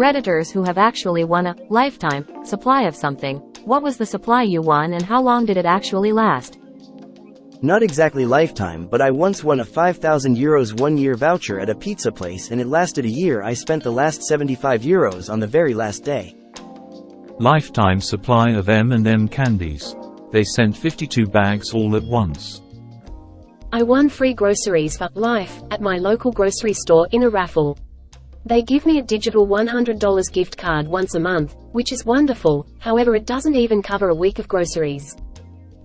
Redditors who have actually won a lifetime supply of something. What was the supply you won and how long did it actually last? Not exactly lifetime, but I once won a €5,000 one-year voucher at a pizza place and it lasted a year. I spent the last €75 on the very last day. Lifetime supply of M&M candies. They sent 52 bags all at once. I won free groceries for life at my local grocery store in a raffle. They give me a digital $100 gift card once a month, which is wonderful. However, it doesn't even cover a week of groceries.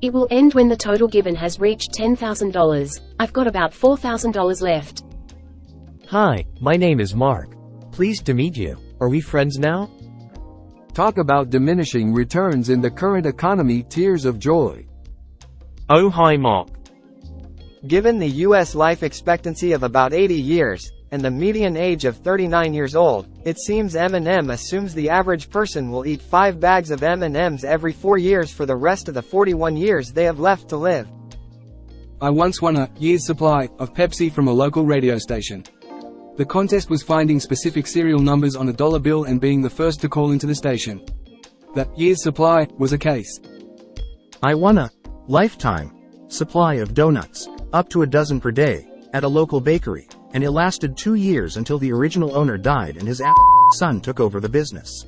It will end when the total given has reached $10,000. I've got about $4,000 left. Hi, my name is Mark. Pleased to meet you. Are we friends now? Talk about diminishing returns in the current economy. Tears of joy. Oh hi Mark. Given the U.S. life expectancy of about 80 years, and the median age of 39 years old, it seems M&M assumes the average person will eat 5 bags of M&Ms every 4 years for the rest of the 41 years they have left to live. I once won a year's supply of Pepsi from a local radio station. The contest was finding specific serial numbers on a dollar bill and being the first to call into the station. The year's supply was a case. I won a lifetime supply of donuts, up to a dozen per day, at a local bakery, and it lasted 2 years until the original owner died and his son took over the business.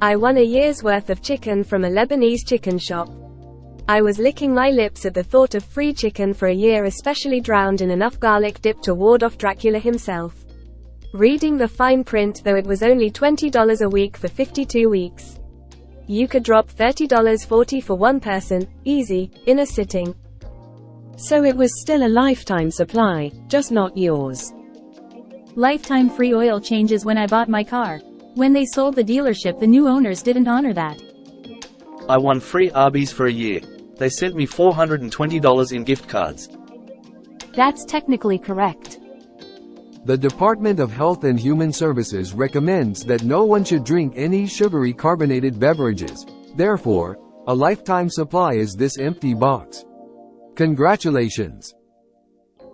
I won a year's worth of chicken from a Lebanese chicken shop. I was licking my lips at the thought of free chicken for a year, especially drowned in enough garlic dip to ward off Dracula himself. Reading the fine print, though, it was only $20 a week for 52 weeks. You could drop $30.40 for one person, easy, in a sitting. So it was still a lifetime supply, just not yours. Lifetime free oil changes when I bought my car. When they sold the dealership, the new owners didn't honor that. I won free Arby's for a year. They sent me $420 in gift cards. That's technically correct. The Department of Health and Human Services recommends that no one should drink any sugary carbonated beverages. Therefore, a lifetime supply is this empty box. Congratulations.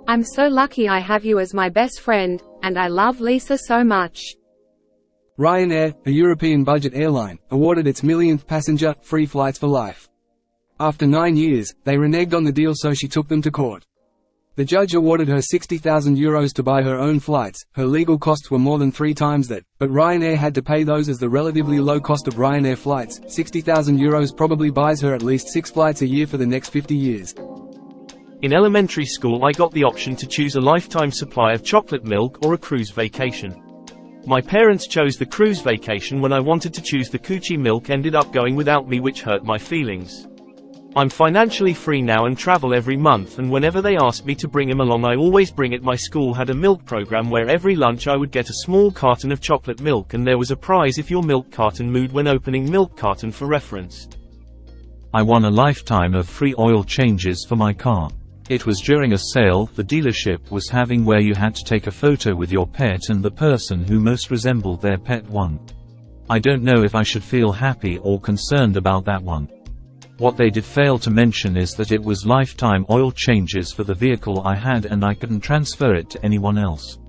I'm so lucky I have you as my best friend, and I love Lisa so much. Ryanair, a European budget airline, awarded its millionth passenger free flights for life. After 9 years, they reneged on the deal, so she took them to court. The judge awarded her €60,000 to buy her own flights. Her legal costs were more than 3 times that, but Ryanair had to pay those as the relatively low cost of Ryanair flights. €60,000 probably buys her at least 6 flights a year for the next 50 years. In elementary school I got the option to choose a lifetime supply of chocolate milk or a cruise vacation. My parents chose the cruise vacation when I wanted to choose the coochie milk ended up going without me, which hurt my feelings. I'm financially free now and travel every month, and whenever they asked me to bring him along I always bring it. My school had a milk program where every lunch I would get a small carton of chocolate milk and there was a prize if your milk carton moved when opening milk carton for reference. I won a lifetime of free oil changes for my car. It was during a sale the dealership was having where you had to take a photo with your pet and the person who most resembled their pet won. I don't know if I should feel happy or concerned about that one. What they did fail to mention is that it was lifetime oil changes for the vehicle I had and I couldn't transfer it to anyone else.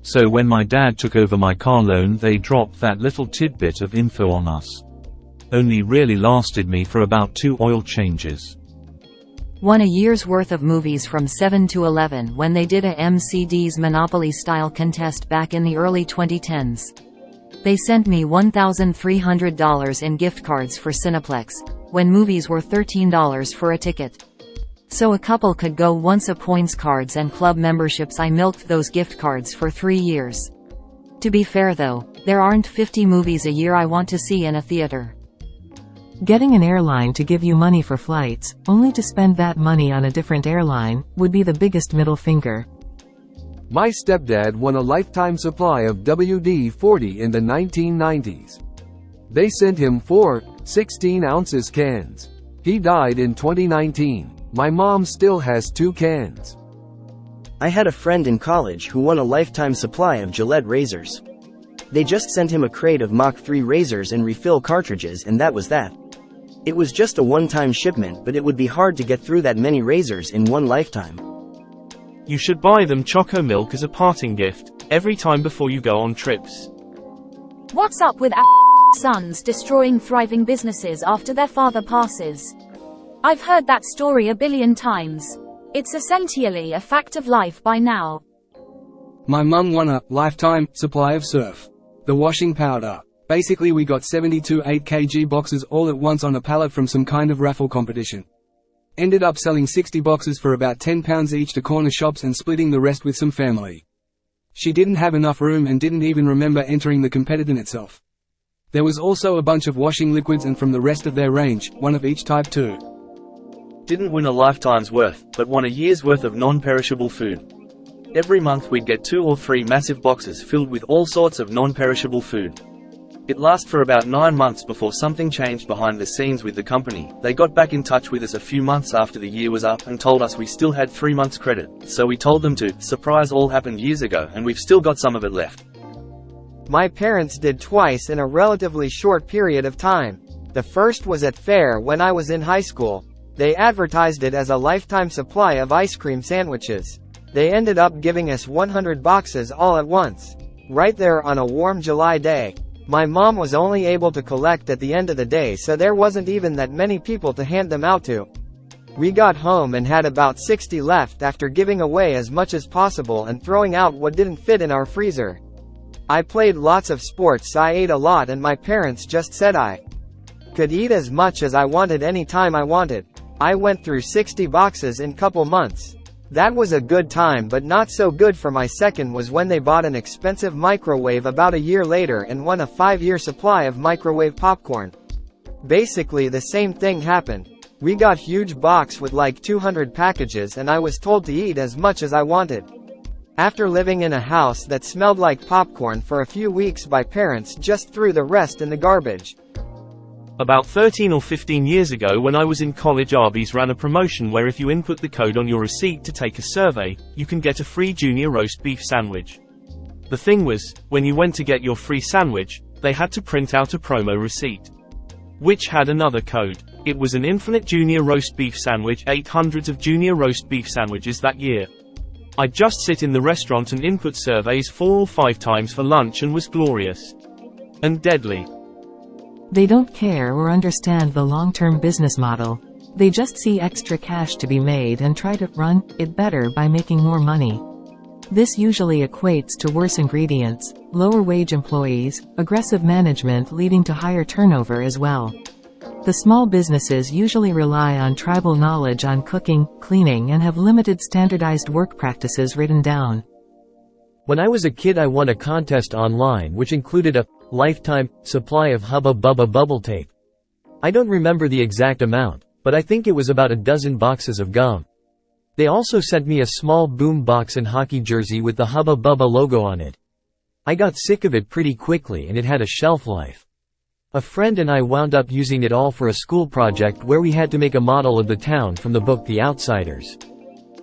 So when my dad took over my car loan, they dropped that little tidbit of info on us. Only really lasted me for about 2 oil changes. Won a year's worth of movies from 7 to 11 when they did a MCD's Monopoly-style contest back in the early 2010s. They sent me $1,300 in gift cards for Cineplex, when movies were $13 for a ticket. So a couple could go once. A points cards and club memberships. I milked those gift cards for 3 years. To be fair though, there aren't 50 movies a year I want to see in a theater. Getting an airline to give you money for flights, only to spend that money on a different airline, would be the biggest middle finger. My stepdad won a lifetime supply of WD-40 in the 1990s. They sent him 4 16-ounces cans. He died in 2019. My mom still has 2 cans. I had a friend in college who won a lifetime supply of Gillette razors. They just sent him a crate of Mach 3 razors and refill cartridges, and that was that. It was just a one-time shipment, but it would be hard to get through that many razors in one lifetime. You should buy them Choco Milk as a parting gift, every time before you go on trips. What's up with sons destroying thriving businesses after their father passes? I've heard that story a billion times. It's essentially a fact of life by now. My mum won a lifetime supply of surf. The washing powder. Basically we got 72 8 kg boxes all at once on a pallet from some kind of raffle competition. Ended up selling 60 boxes for about £10 each to corner shops and splitting the rest with some family. She didn't have enough room and didn't even remember entering the competition itself. There was also a bunch of washing liquids and from the rest of their range, one of each type too. Didn't win a lifetime's worth, but won a year's worth of non-perishable food. Every month we'd get 2 or 3 massive boxes filled with all sorts of non-perishable food. It lasted for about 9 months before something changed behind the scenes with the company. They got back in touch with us a few months after the year was up and told us we still had 3 months credit, so we told them to. Surprise, all happened years ago and we've still got some of it left. My parents did twice in a relatively short period of time. The first was at fair when I was in high school. They advertised it as a lifetime supply of ice cream sandwiches. They ended up giving us 100 boxes all at once. Right there on a warm July day. My mom was only able to collect at the end of the day, so there wasn't even that many people to hand them out to. We got home and had about 60 left after giving away as much as possible and throwing out what didn't fit in our freezer. I played lots of sports, I ate a lot, and my parents just said I could eat as much as I wanted anytime I wanted. I went through 60 boxes in couple months. That was a good time, but not so good for my second was when they bought an expensive microwave about a year later and won a 5-year supply of microwave popcorn. Basically the same thing happened. We got huge box with like 200 packages and I was told to eat as much as I wanted. After living in a house that smelled like popcorn for a few weeks, my parents just threw the rest in the garbage. About 13 or 15 years ago when I was in college, Arby's ran a promotion where if you input the code on your receipt to take a survey, you can get a free junior roast beef sandwich. The thing was, when you went to get your free sandwich, they had to print out a promo receipt, which had another code. It was an infinite junior roast beef sandwich, 800 of junior roast beef sandwiches that year. I'd just sit in the restaurant and input surveys 4 or 5 times for lunch and was glorious. And deadly. They don't care or understand the long-term business model. They just see extra cash to be made and try to run it better by making more money. This usually equates to worse ingredients, lower wage employees, aggressive management leading to higher turnover as well. The small businesses usually rely on tribal knowledge on cooking, cleaning, and have limited standardized work practices written down. When I was a kid, I won a contest online which included a lifetime supply of Hubba Bubba bubble tape. I don't remember the exact amount, but I think it was about a dozen boxes of gum. They also sent me a small boom box and hockey jersey with the Hubba Bubba logo on it. I got sick of it pretty quickly and it had a shelf life. A friend and I wound up using it all for a school project where we had to make a model of the town from the book The Outsiders.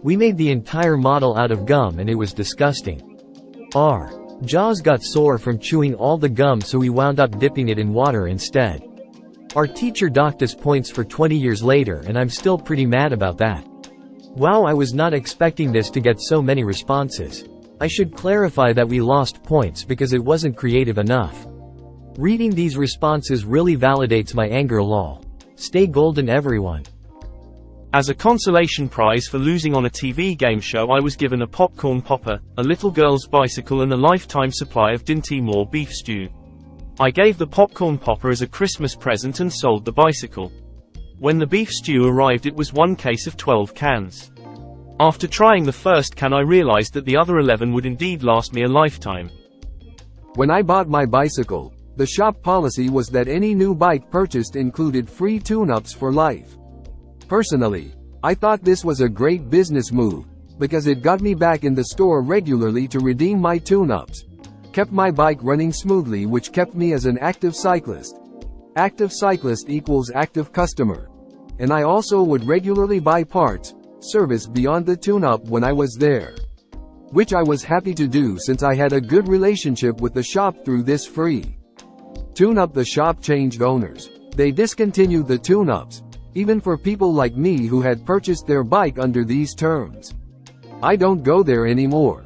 We made the entire model out of gum and it was disgusting. Our jaws got sore from chewing all the gum, so we wound up dipping it in water instead. Our teacher docked us points for 20 years later and I'm still pretty mad about that. Wow, I was not expecting this to get so many responses. I should clarify that we lost points because it wasn't creative enough. Reading these responses really validates my anger. Lol. Stay golden, everyone. As a consolation prize for losing on a TV game show, I was given a popcorn popper, a little girl's bicycle and a lifetime supply of Dinty Moore beef stew. I gave the popcorn popper as a Christmas present and sold the bicycle. When the beef stew arrived, it was 1 case of 12 cans. After trying the first can, I realized that the other 11 would indeed last me a lifetime. When I bought my bicycle, the shop policy was that any new bike purchased included free tune-ups for life. Personally, I thought this was a great business move, because it got me back in the store regularly to redeem my tune-ups. Kept my bike running smoothly, which kept me as an active cyclist. Active cyclist equals active customer. And I also would regularly buy parts, service beyond the tune-up when I was there. Which I was happy to do since I had a good relationship with the shop through this free tune-up. The shop changed owners. They discontinued the tune-ups, even for people like me who had purchased their bike under these terms. I don't go there anymore.